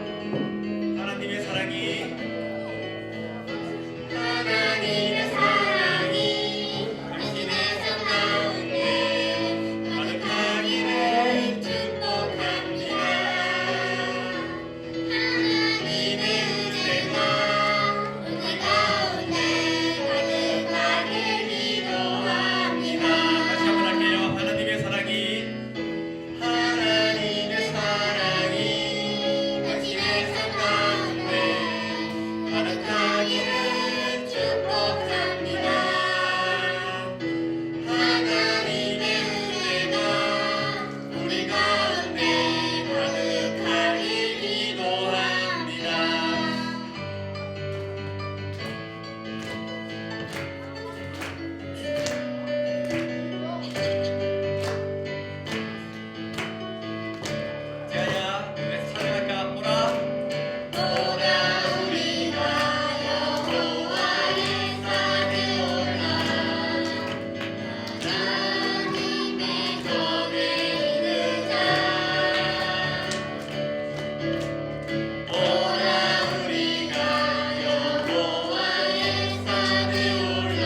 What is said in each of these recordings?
하나님의 사랑이 하나님의 사랑이 당신의 삶 가운데 가득하기를 축복합니다. 하나님의 은혜가 우리 가운데 가득하길 기도합니다. 다시 한번 할게요. 하나님의 사랑이 하나님의 사랑이 당신의 삶 가운데 가득하기를 축복합니다. 하나님의 은혜가 우리 가운데 가득하길 기도합니다. 제아야, 우리 찬양할까? 보라. 오라 우리가 여호와의 산에 올라 하나님의 전에 이르자. 오라 우리가 여호와의 산에 올라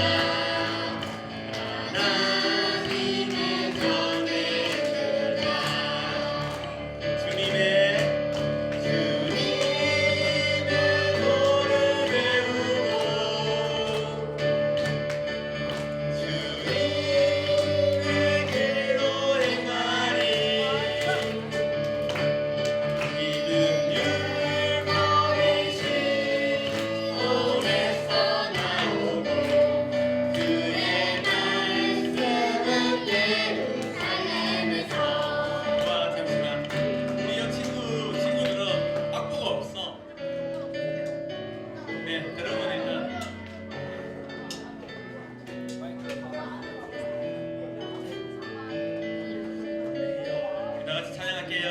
하나님의 전에 이르자. 주님의 노를 배우고 주님의 길로 행하리. 믿음 율법이신 손에서 나오고 그의 말씀은 예루살렘에서. 와, 잠시만. 우리 여 친구들은 악보가 없어. 네, 여러분 일단 다 같이 찬양할게요.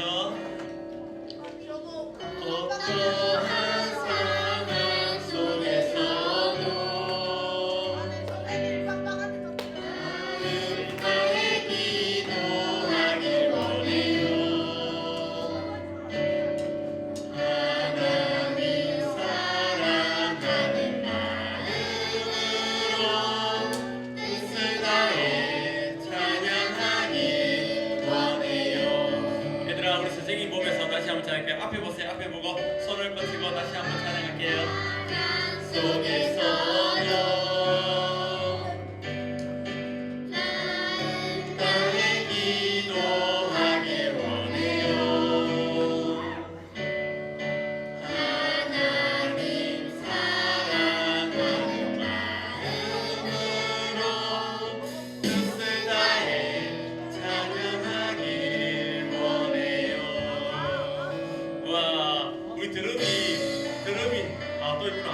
어떠한 상황 속에서도 나의 기도하길 원해요. 하나님 사랑하는 마음으로 뜻을 다해 찬양하길 원해요. 얘들아, 우리 선생님 보면서 다시 한번 찬양할게요. 앞에 보세요. 앞에 보고 손을 뻗치고 다시 한번 찬양할게요. 속에서도 나의 기도하길 원해요. 하나님 사랑하는 마음으로 뜻을 다해 찬양하길 원해요. 와, 우리 드럼이 또 있구나.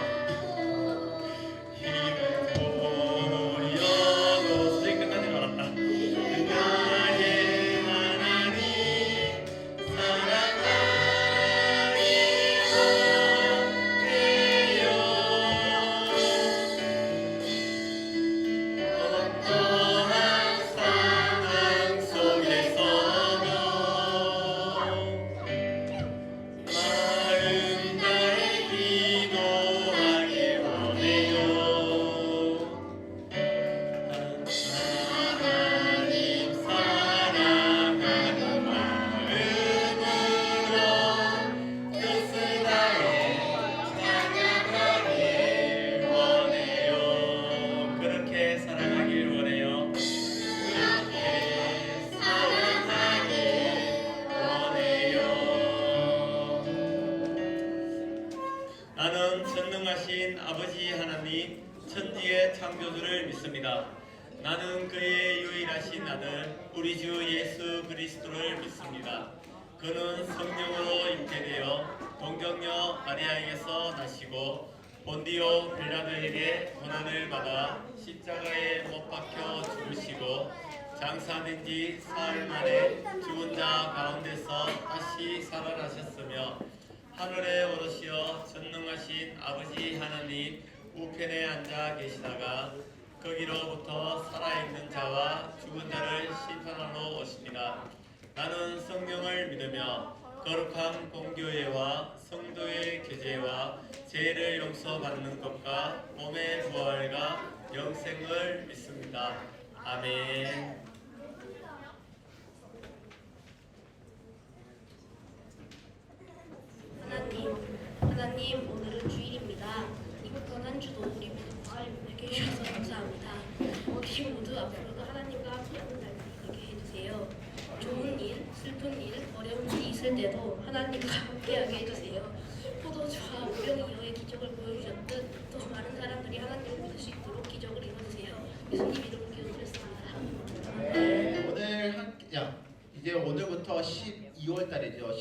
힘을 보여도 선생님 끝나는 줄 알았다. 나의 하나님 사랑하리 원해요. 어떠한 상황 속에서도 마음 다해 기도하길 원해요. 하나님 사랑하는 마음으로 뜻을 다해 찬양하길 원해요. 그렇게 사랑하길 원해요. 그렇게 사랑하길 원해요. 나는 전능하신 아버지 하나님, 천지의 창조주를 믿습니다. 나는 그의 유일하신 아들 우리 주 예수 그리스도를 믿습니다. 그는 성령으로 잉태되어 동정녀 마리아에게서 나시고 본디오 빌라도에게 고난을 받아 십자가에 못 박혀 죽으시고 장사된 지 사흘 만에 죽은 자 가운데서 다시 살아나셨으며 하늘에 오르시어 전능하신 아버지 하나님 우편에 앉아 계시다가 거기로부터 살아있는 자와 죽은 자를 심판하러 오십니다. 나는 성령을 믿으며 거룩한 공교회와 성도의 교제와 죄를 용서받는 것과 몸의 부활과 영생을 믿습니다. 아멘. 하나님, 오늘은 주일입니다. 이곳 한 주도 우리 모두 잘 해주셔서 감사합니다. 우리 모두 앞으로도 하나님과 함께하는 날이 되게 해주세요. 좋은 일, 슬픈 일, 어려운 일이 있을 때도 하나님과 함께하게 해주세요. 포도주와 오병이어의 기적을 보여주셨듯 또 많은 사람들이 하나님을 믿을 수 있도록 기적을 이루어주세요. 예수님 이름으로 기도드렸습니다. 네, 이제 오늘부터 12월 달이죠.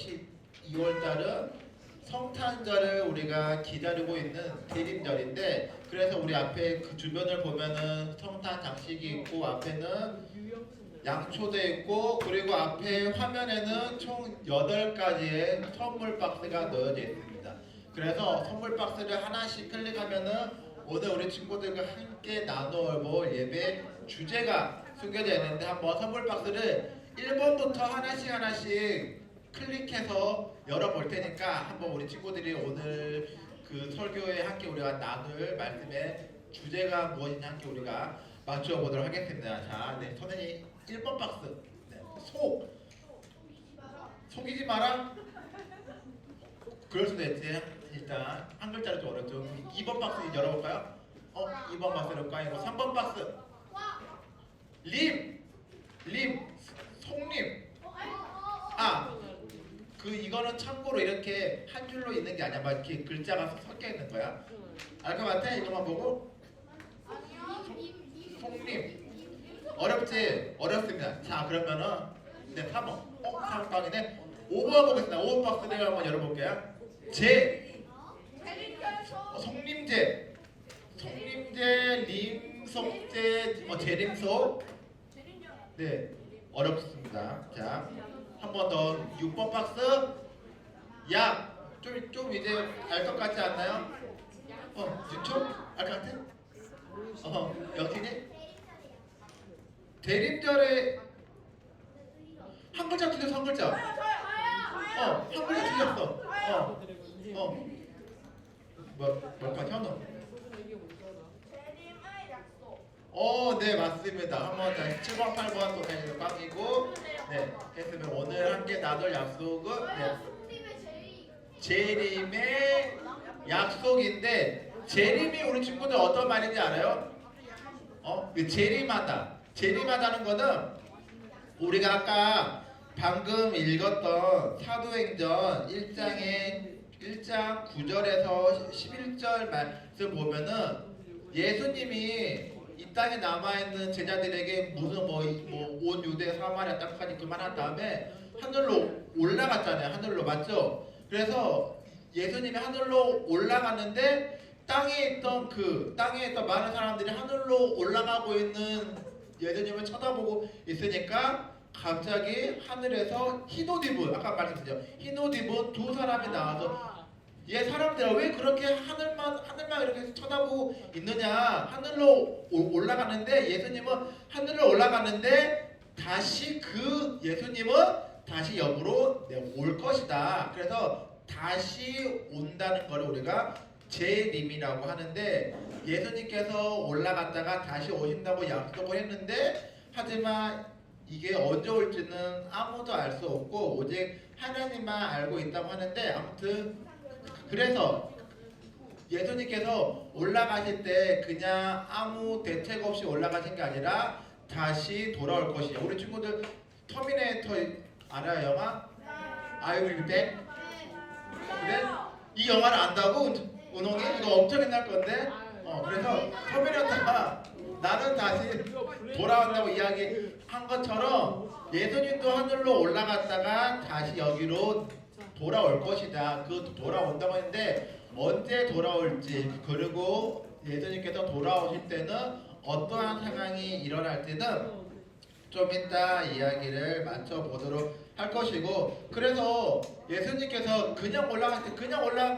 12월 달은 성탄절을 우리가 기다리고 있는 대림절인데, 그래서 우리 앞에 그 주변을 보면은 성탄 장식이 있고 앞에는 양초도 있고, 그리고 앞에 화면에는 총 8가지의 선물 박스가 넣어져 있습니다. 그래서 선물 박스를 하나씩 클릭하면은 오늘 우리 친구들과 함께 나눠볼 예배 주제가 숨겨져 있는데, 한번 선물 박스를 1번부터 하나씩 클릭해서 열어볼 테니까 한번 우리 친구들이 오늘 그 설교에 함께 우리가 나눌 말씀의 주제가 무엇인지 함께 우리가 맞추어 보도록 하겠습니다. 자, 네, 선생님 1번 박스. 네, 속이지 마라. 그럴 수도 있지. 일단 한 글자로 좀 어렵죠. 2번 박스 열어볼까요? 2번 박스를 까이고 3번 박스. 림, 송림. 이거는 참고로 이렇게 한 줄로 있는 게 아니야. 막 이렇게 글자가 섞여 있는 거야. 알 것 같아? 이거만 보고. 송림. 어렵지? 어렵습니다. 자, 그러면은 네, 3번. 3번 박이네. 5번 보겠습니다. 5번 박스를 한번 열어볼게요. 송림제. 림속제, 재림속. 네, 어렵습니다. 자, 한 번 더. 6번 박스. 좀 이제 알 것 같지 않나요? 유초? 알 것 같아? 여기네? 대림절에 한 글자 틀렸어, 한 글자. 한 글자 틀렸어. 뭘까, 현우? 네, 맞습니다. 한번 다시 7번, 8번 또 다시 꽉이고, 네, 했으면 오늘 함께 나눌 약속은 재림의 약속인데, 재림이 우리 친구들 어떤 말인지 알아요? 재림하다는 거는 우리가 아까 방금 읽었던 사도행전 1장 9절에서 11절 말씀 보면은 예수님이 이 땅에 남아있는 제자들에게 무슨 온 유대 사마리아 땅까지 그만한 다음에 하늘로 올라갔잖아요. 하늘로, 맞죠? 그래서 예수님이 하늘로 올라갔는데 땅에 있던 많은 사람들이 하늘로 올라가고 있는 예수님을 쳐다보고 있으니까 갑자기 하늘에서 흰옷 입은, 아까 말씀드렸죠, 흰옷 입은 두 사람이 나와서 사람들아 왜 그렇게 하늘만 이렇게 쳐다보고 있느냐. 하늘로 올라가는데, 예수님은 하늘로 올라가는데 다시 예수님은 다시 역으로 올 것이다. 그래서 다시 온다는 걸 우리가 재림이라고 하는데, 예수님께서 올라갔다가 다시 오신다고 약속을 했는데, 하지만 이게 언제 올지는 아무도 알 수 없고 오직 하나님만 알고 있다고 하는데, 아무튼 그래서 예수님께서 올라가실 때 그냥 아무 대책 없이 올라가신 게 아니라 다시 돌아올 것이에요. 우리 친구들 터미네이터 알아요, 영화? I will be back? 그래? 이 영화를 안다고? 은홍이? 이거 엄청 옛날 건데? 그래서 터미네이터가 나는 다시 돌아온다고 이야기한 것처럼 예수님도 하늘로 올라갔다가 다시 여기로 돌아올 것이다. 그 돌아온다고 했는데 언제 돌아올지, 그리고 예수님께서 돌아오실 때는 어떠한 상황이 일어날지는 좀 이따 이야기를 맞춰보도록 할 것이고, 그래서 예수님께서 그냥 올라간 게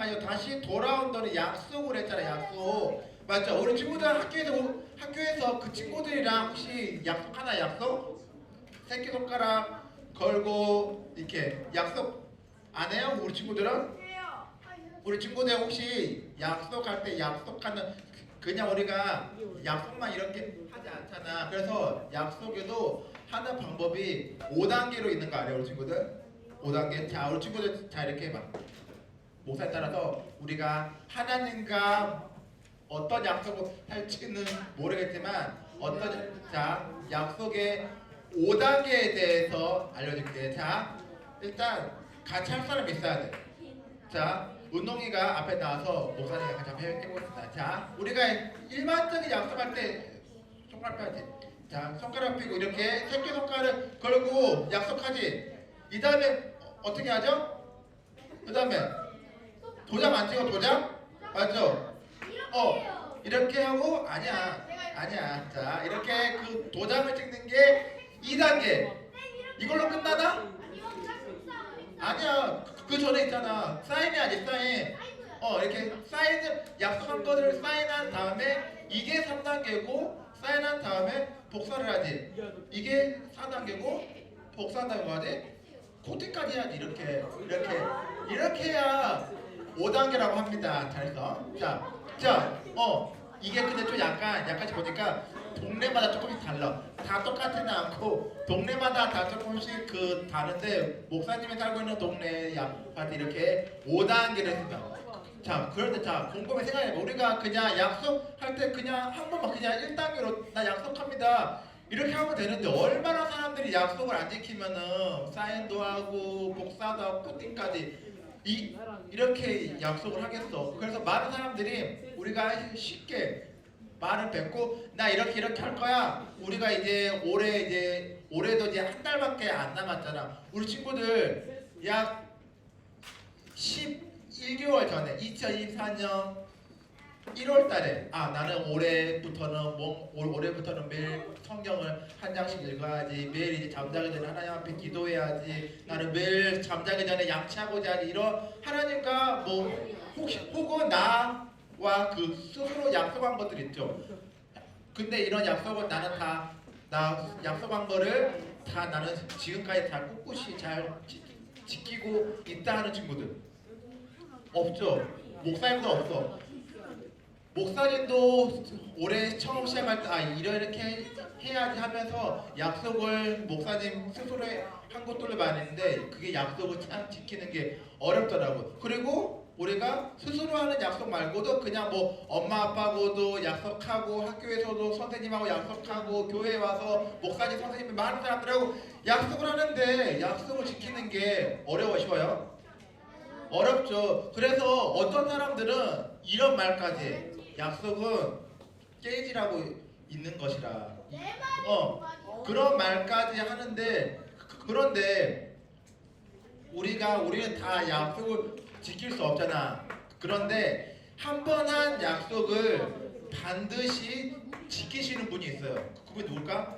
아니라 다시 돌아온다는 약속을 했잖아요. 약속. 맞죠? 우리 친구들 학교에서 그 친구들이랑 혹시 약속? 새끼손가락 걸고 이렇게 약속 안 해요? 우리 친구들은? 우리 친구들 혹시 약속할 때 약속하는 그냥 우리가 약속만 이렇게 하지 않잖아. 그래서 약속에도 하는 방법이 5단계로 있는 거 알아요, 우리 친구들? 5단계. 자, 우리 친구들 자 이렇게 해봐. 목사에 따라서 우리가 하나님과 어떤 약속을 할지는 모르겠지만 자 약속의 5단계에 대해서 알려줄게. 자 일단 같이 할 사람이 있어야 돼. 자 운동이가 앞에 나와서 목사님과 같이 한번 해보겠습니다. 자 우리가 일반적인 약속할 때 손가락 펴야지. 자 손가락 펴고 이렇게 새끼손가락 걸고 약속하지. 이 다음에 어떻게 하죠? 그 다음에 도장 안 찍어 도장? 맞죠? 이렇게 하고 아니야. 자 이렇게 그 도장을 찍는 게 2단계. 이걸로 끝나나? 아니야. 그 전에 있잖아. 사인해야지 사인. 이렇게 사인을 약속한 것을 사인한 다음에 이게 3단계고 사인한 다음에 복사를 하지. 이게 4단계고 복사한다고 하지. 코팅까지 해야지. 이렇게 해야 5단계라고 합니다. 잘했어. 이게 근데 좀 약간씩 보니까 동네마다 조금씩 달라. 다 똑같지는 않고 동네마다 다 조금씩 그 다른데 목사님이 살고 있는 동네 약간 이렇게 5단계를 했습니다. 자, 그런데 자 곰곰이 생각해봐. 우리가 그냥 약속할 때 그냥 한 번만 그냥 1단계로 나 약속합니다. 이렇게 하면 되는데 얼마나 사람들이 약속을 안 지키면은 사인도 하고 복사도 하고 코팅까지 이렇게 약속을 하겠어. 그래서 많은 사람들이 우리가 쉽게 말을 뱉고 나 이렇게 할 거야. 우리가 이제 올해도 이제 한 달밖에 안 남았잖아. 우리 친구들 약 11개월 전에 2024년 1월 달에 나는 올해부터는 매일 성경을 한 장씩 읽어야지. 매일 이제 잠자기 전에 하나님 앞에 기도해야지. 나는 매일 잠자기 전에 양치하고자 하지. 이런 하나님과 혹은 나와 그 스스로 약속한 것들 있죠. 근데 이런 약속은 나는 나 약속한 거를 다 나는 지금까지 다 꿋꿋이 잘 지키고 있다 하는 친구들 없죠. 목사님도 없어. 목사님도 올해 처음 시작할 때 이렇게 해야지 하면서 약속을 목사님 스스로 한 것들을 많이 했는데 그게 약속을 참 지키는 게 어렵더라고. 그리고 우리가 스스로 하는 약속 말고도 그냥 엄마 아빠하고도 약속하고 학교에서도 선생님하고 약속하고 교회에 와서 목사님 선생님 많은 사람들하고 약속을 하는데 약속을 지키는 게 쉬워요? 어렵죠. 그래서 어떤 사람들은 이런 말까지 해. 약속은 깨지라고 있는 것이라. 그런 말까지 하는데 그런데 우리는 다 약속을 지킬 수 없잖아. 그런데 한 번 한 약속을 반드시 지키시는 분이 있어요. 그분이 누굴까?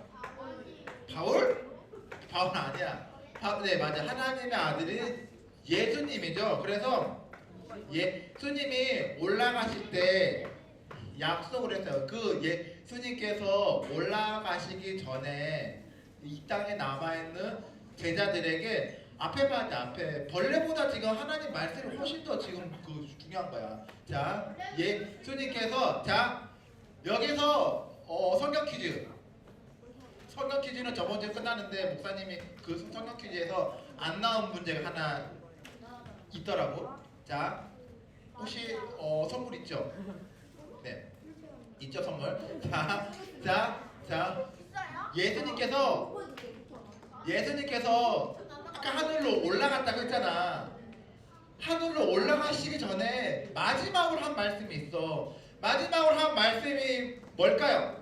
바울? 바울 아니야. 네 맞아. 하나님의 아들이 예수님이죠. 그래서 예수님이 올라가실 때 약속을 했어요. 그 예수님께서 올라가시기 전에 이 땅에 남아있는 제자들에게 앞에 벌레보다 지금 하나님 말씀이 훨씬 더 지금 중요한 거야. 자, 예수님께서 여기서 성경 퀴즈는 저번 주에 끝났는데 목사님이 그 성경 퀴즈에서 안 나온 문제가 하나 있더라고. 자, 혹시 선물 있죠? 네, 있죠 선물. 자, 예수님께서 아까 하늘로 올라갔다고 했잖아. 하늘로 올라가시기 전에 마지막으로 한 말씀이 있어. 마지막으로 한 말씀이 뭘까요?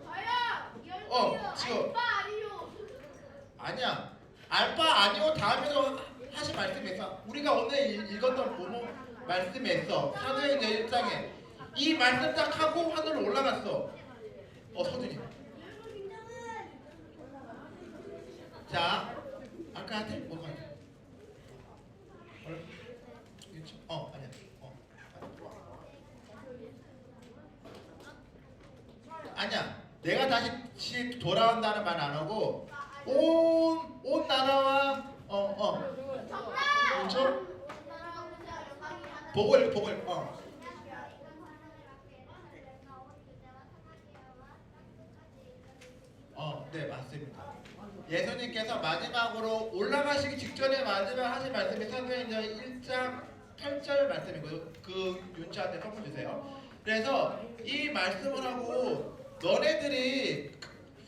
지금 아니야. 알파 아니오 다음에도 하신 말씀이 있어. 우리가 오늘 읽었던 부모 말씀에 있어. 사도행전 1장에 이 말씀 딱 하고 하늘로 올라갔어. 서준이. 자, 아까 한테 뭐가? 아니야. 아니야. 내가 다시 돌아온다는 말 안 하고 온 나라와 그렇죠? 복을 네 맞습니다. 예수님께서 마지막으로 올라가시기 직전에 마지막 하신 말씀이 사도행전 1장 8절 말씀이고요. 그 윤자한테 선물 주세요. 그래서 이 말씀을 하고 너네들이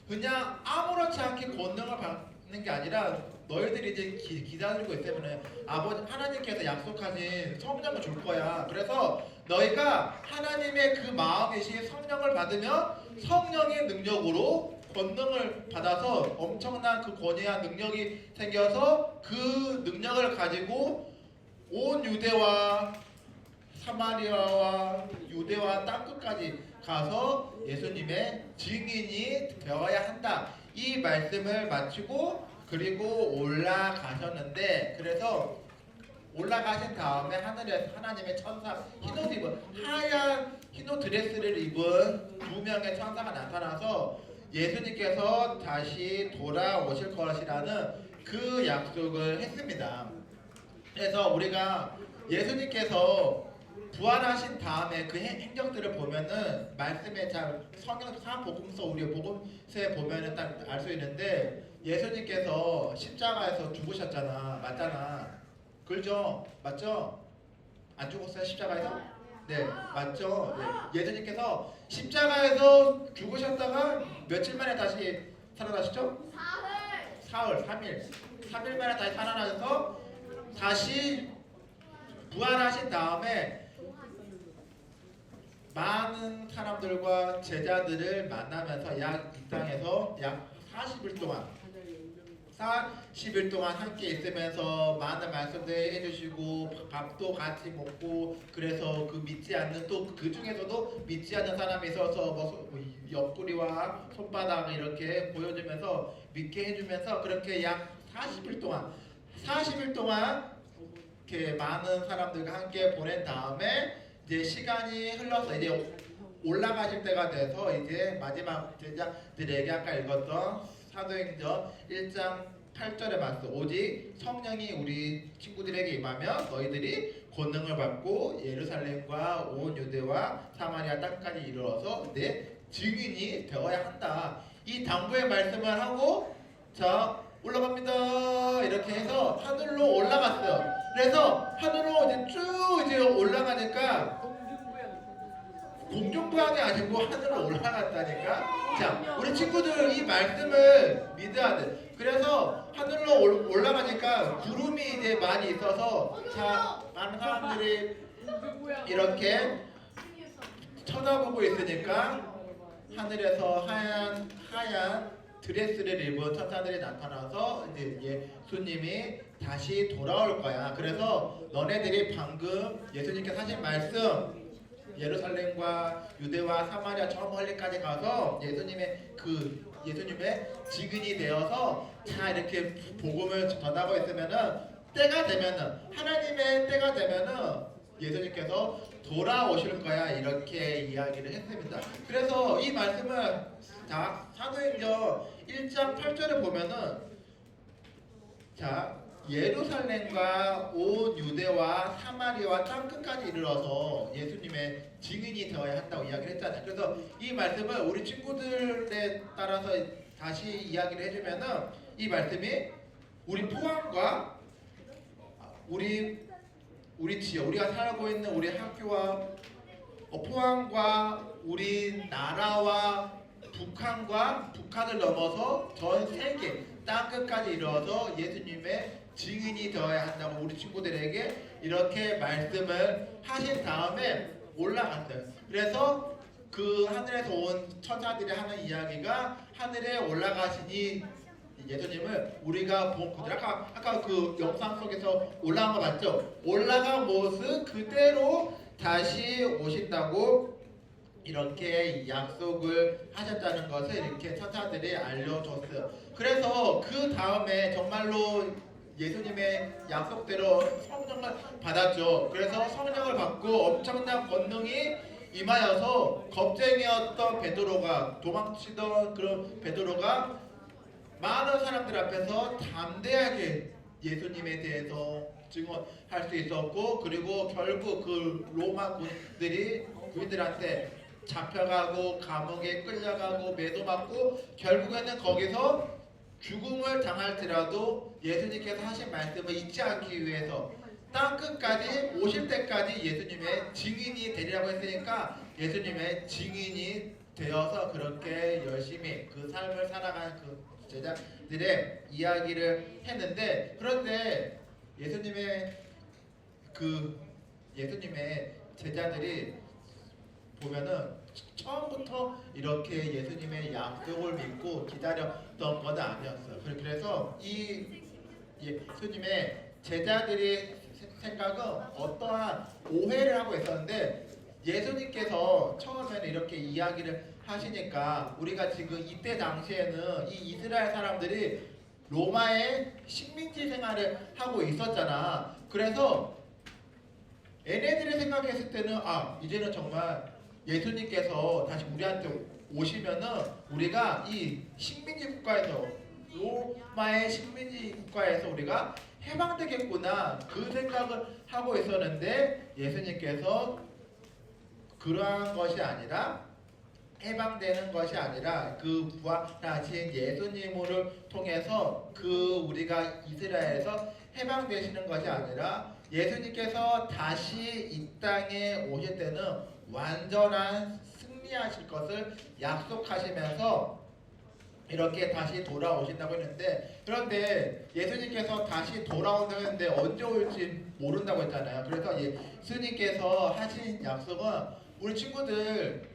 그냥 아무렇지 않게 권능을 받는 게 아니라 너희들이 이제 기다리고 있으면 아버지 하나님께서 약속하신 성령을 줄 거야. 그래서 너희가 하나님의 그 마음이신 성령을 받으면 성령의 능력으로 권능을 받아서 엄청난 그 권위와 능력이 생겨서 그 능력을 가지고 온 유대와 사마리아와 유대와 땅끝까지 가서 예수님의 증인이 되어야 한다. 이 말씀을 마치고 그리고 올라가셨는데 그래서 올라가신 다음에 하늘에서 하나님의 천사 흰옷 입은 하얀 흰옷 드레스를 입은 2명의 천사가 나타나서 예수님께서 다시 돌아오실 것이라는 그 약속을 했습니다. 그래서 우리가 예수님께서 부활하신 다음에 그 행적들을 보면은 말씀에 잘 성경 사복음서 우리 복음서에 보면은 딱 알 수 있는데 예수님께서 십자가에서 죽으셨잖아. 맞잖아. 그렇죠? 맞죠? 안 죽었어요? 십자가에서? 네, 맞죠? 네. 예수님께서 십자가에서 죽으셨다가 며칠 만에 다시 살아나시죠? 사흘, 3일 만에 다시 살아나셔서 다시 부활하신 다음에 많은 사람들과 제자들을 만나면서 이 땅에서 약 40일 동안 함께 있으면서 많은 말씀들 해주시고 밥도 같이 먹고 그래서 그 믿지 않는 또 그 중에서도 믿지 않는 사람이 있어서 뭐 옆구리와 손바닥을 이렇게 보여주면서 믿게 해주면서 그렇게 약 40일 동안 이렇게 많은 사람들과 함께 보낸 다음에 이제 시간이 흘러서 이제 올라가실 때가 돼서 이제 마지막 제자들에게 아까 읽었던 사도행전 1장 8절의 말씀 오직 성령이 우리 친구들에게 임하면 너희들이 권능을 받고 예루살렘과 온 유대와 사마리아 땅까지 이르러서 내 증인이 되어야 한다. 이 당부의 말씀을 하고 자 올라갑니다 이렇게 해서 하늘로 올라갔어요. 그래서 하늘로 이제 쭉 이제 올라가니까 공중부양이 아니고 하늘로 올라갔다니까. 자, 우리 친구들 이 말씀을 믿어야 돼. 그래서 하늘로 올라가니까 구름이 이제 많이 있어서 자, 많은 사람들이 이렇게 쳐다보고 있으니까 하늘에서 하얀 드레스를 입은 천사들이 나타나서 이제 예수님이 다시 돌아올 거야. 그래서 너네들이 방금 예수님께서 하신 말씀 예루살렘과 유대와 사마리아 저 멀리까지 가서 예수님의 증인이 되어서 자 이렇게 복음을 전하고 있으면은 때가 되면은 하나님의 때가 되면은 예수님께서 돌아오실 거야 이렇게 이야기를 했습니다. 그래서 이 말씀을 사도행전 1장 8절에 보면은 자 예루살렘과 온 유대와 사마리아와 땅끝까지 이르러서 예수님의 증인이 되어야 한다고 이야기를 했잖아요. 그래서 이 말씀을 우리 친구들에 따라서 다시 이야기를 해주면은 이 말씀이 우리 포항과 우리 지역 우리가 살고 있는 우리 학교와 포항과 우리 나라와 북한을 넘어서 전 세계 땅끝까지 이르러서 예수님의 증인이 되어야 한다고 우리 친구들에게 이렇게 말씀을 하신 다음에 올라갔어요. 그래서 그 하늘에서 온 천사들이 하는 이야기가 하늘에 올라가시니 예수님을 우리가 본 그대로 아까 그 영상 속에서 올라간 거 맞죠? 올라간 모습 그대로 다시 오신다고 이렇게 약속을 하셨다는 것을 이렇게 천사들이 알려줬어요. 그래서 그 다음에 정말로 예수님의 약속대로 성령을 받았죠. 그래서 성령을 받고 엄청난 권능이 임하여서 겁쟁이였던 베드로가 도망치던 그런 베드로가 많은 사람들 앞에서 담대하게 예수님에 대해서 증언할 수 있었고 그리고 결국 그 로마 군들이 그들한테 잡혀가고 감옥에 끌려가고 매도맞고 결국에는 거기서 죽음을 당할지라도 예수님께서 하신 말씀을 잊지 않기 위해서 땅끝까지 오실 때까지 예수님의 증인이 되리라고 했으니까 예수님의 증인이 되어서 그렇게 열심히 그 삶을 살아가는 그 제자들의 이야기를 했는데 그런데 예수님의 제자들이 보면은 처음부터 이렇게 예수님의 약속을 믿고 기다렸던 건 아니었어요. 그래서 이 예수님의 제자들이 생각은 어떠한 오해를 하고 있었는데 예수님께서 처음에는 이렇게 이야기를 하시니까 우리가 지금 이때 당시에는 이 이스라엘 사람들이 로마의 식민지 생활을 하고 있었잖아. 그래서 얘네들이 생각했을 때는 이제는 정말 예수님께서 다시 우리한테 오시면은 우리가 이 식민지 국가에서 로마의 식민지 국가에서 우리가 해방되겠구나 그 생각을 하고 있었는데 예수님께서 그러한 것이 아니라 해방되는 것이 아니라 그 부활하신 예수님을 통해서 그 우리가 이스라엘에서 해방되시는 것이 아니라 예수님께서 다시 이 땅에 오실 때는 완전한 승리하실 것을 약속하시면서 이렇게 다시 돌아오신다고 했는데 그런데 예수님께서 다시 돌아온다고 했는데 언제 올지 모른다고 했잖아요. 그래서 예수님께서 하신 약속은 우리 친구들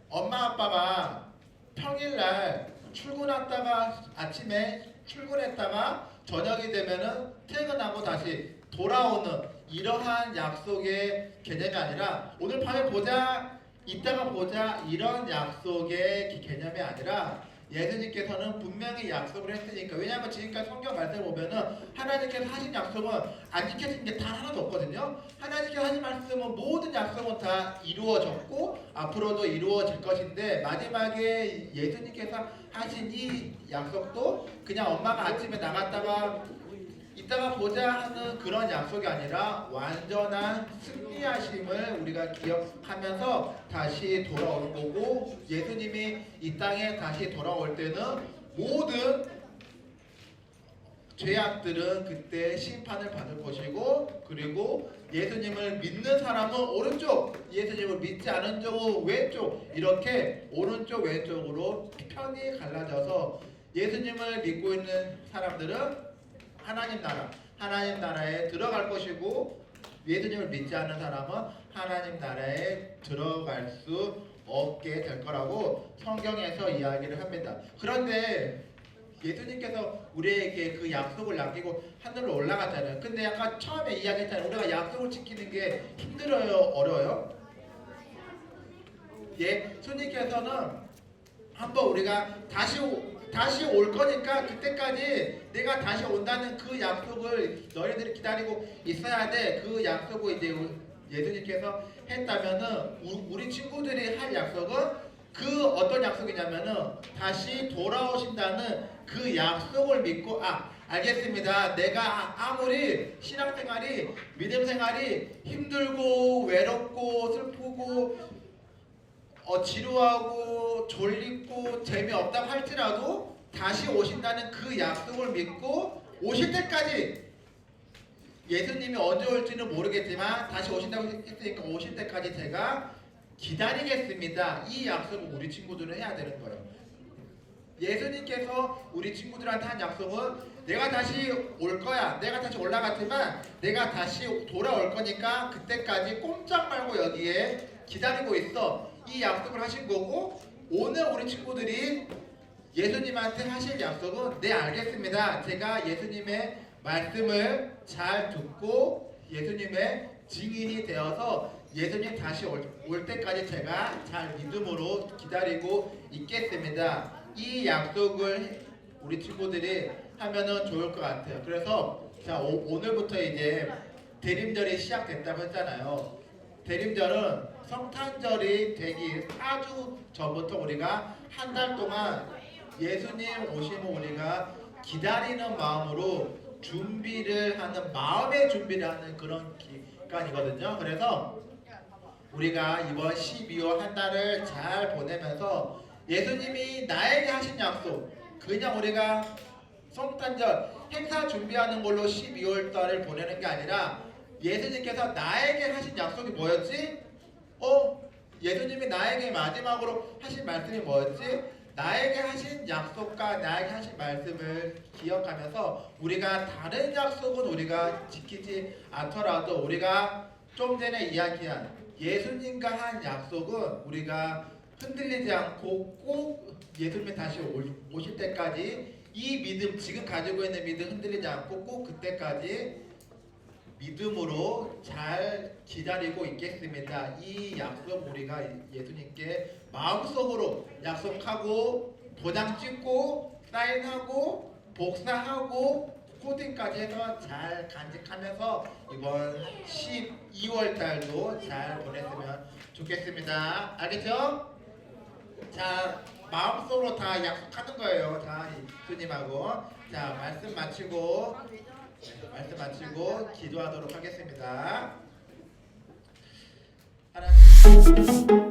엄마 아빠가 평일날 출근했다가 아침에 출근했다가 저녁이 되면은 퇴근하고 다시 돌아오는 이러한 약속의 개념이 아니라 오늘 밤에 보자 이따가 보자 이런 약속의 개념이 아니라 예수님께서는 분명히 약속을 했으니까 왜냐하면 지금까지 성경 말씀을 보면은 하나님께서 하신 약속은 안 지켜진 게 단 하나도 없거든요. 하나님께서 하신 말씀은 모든 약속은 다 이루어졌고 앞으로도 이루어질 것인데 마지막에 예수님께서 하신 이 약속도 그냥 엄마가 아침에 나갔다가 이따가 보자 하는 그런 약속이 아니라 완전한 승리하심을 우리가 기억하면서 다시 돌아오는 거고 예수님이 이 땅에 다시 돌아올 때는 모든 죄악들은 그때 심판을 받을 것이고 그리고 예수님을 믿는 사람은 오른쪽 예수님을 믿지 않은 쪽은 왼쪽 이렇게 오른쪽 왼쪽으로 편이 갈라져서 예수님을 믿고 있는 사람들은 하나님 나라에 들어갈 것이고 예수님을 믿지 않는 사람은 하나님 나라에 들어갈 수 없게 될 거라고 성경에서 이야기를 합니다. 그런데 예수님께서 우리에게 그 약속을 남기고 하늘로 올라갔잖아요. 근데 아까 처음에 이야기했잖아요. 우리가 약속을 지키는 게 힘들어요? 어려워요? 예수님께서는 한번 우리가 다시 올 거니까 그때까지 내가 다시 온다는 그 약속을 너희들이 기다리고 있어야 돼. 그 약속을 이제 예수님께서 했다면은 우리 친구들이 할 약속은 그 어떤 약속이냐면은 다시 돌아오신다는 그 약속을 믿고 알겠습니다. 내가 아무리 신앙생활이 믿음 생활이 힘들고 외롭고 슬프고 지루하고 졸리고 재미없다고 할지라도 다시 오신다는 그 약속을 믿고 오실 때까지 예수님이 언제 올지는 모르겠지만 다시 오신다고 했으니까 오실 때까지 제가 기다리겠습니다. 이 약속을 우리 친구들은 해야 되는 거예요. 예수님께서 우리 친구들한테 한 약속은 내가 다시 올 거야. 내가 다시 올라갔지만 내가 다시 돌아올 거니까 그때까지 꼼짝 말고 여기에 기다리고 있어. 이 약속을 하신 거고 오늘 우리 친구들이 예수님한테 하실 약속은 네 알겠습니다. 제가 예수님의 말씀을 잘 듣고 예수님의 증인이 되어서 예수님 다시 올 때까지 제가 잘 믿음으로 기다리고 있겠습니다. 이 약속을 우리 친구들이 하면은 좋을 것 같아요. 그래서 오늘부터 이제 대림절이 시작됐다고 했잖아요. 대림절은 성탄절이 되기 4주 전부터 우리가 한 달 동안 예수님 오심을 우리가 기다리는 마음으로 준비를 하는, 마음의 준비를 하는 그런 기간이거든요. 그래서 우리가 이번 12월 한 달을 잘 보내면서 예수님이 나에게 하신 약속, 그냥 우리가 성탄절 행사 준비하는 걸로 12월 달을 보내는 게 아니라 예수님께서 나에게 하신 약속이 뭐였지? 예수님이 나에게 마지막으로 하신 말씀이 뭐였지? 나에게 하신 약속과 나에게 하신 말씀을 기억하면서 우리가 다른 약속은 우리가 지키지 않더라도 우리가 좀 전에 이야기한 예수님과 한 약속은 우리가 흔들리지 않고 꼭 예수님이 다시 오실 때까지 이 믿음, 지금 가지고 있는 믿음 흔들리지 않고 꼭 그때까지 믿음으로 잘 기다리고 있겠습니다. 이 약속 우리가 예수님께 마음속으로 약속하고 도장 찍고 사인하고 복사하고 코딩까지 해서 잘 간직하면서 이번 12월 달도 잘 보냈으면 좋겠습니다. 알겠죠? 자, 마음속으로 다 약속하는 거예요. 자, 예수님하고. 자, 말씀 마치고 기도하도록 하겠습니다. 하나님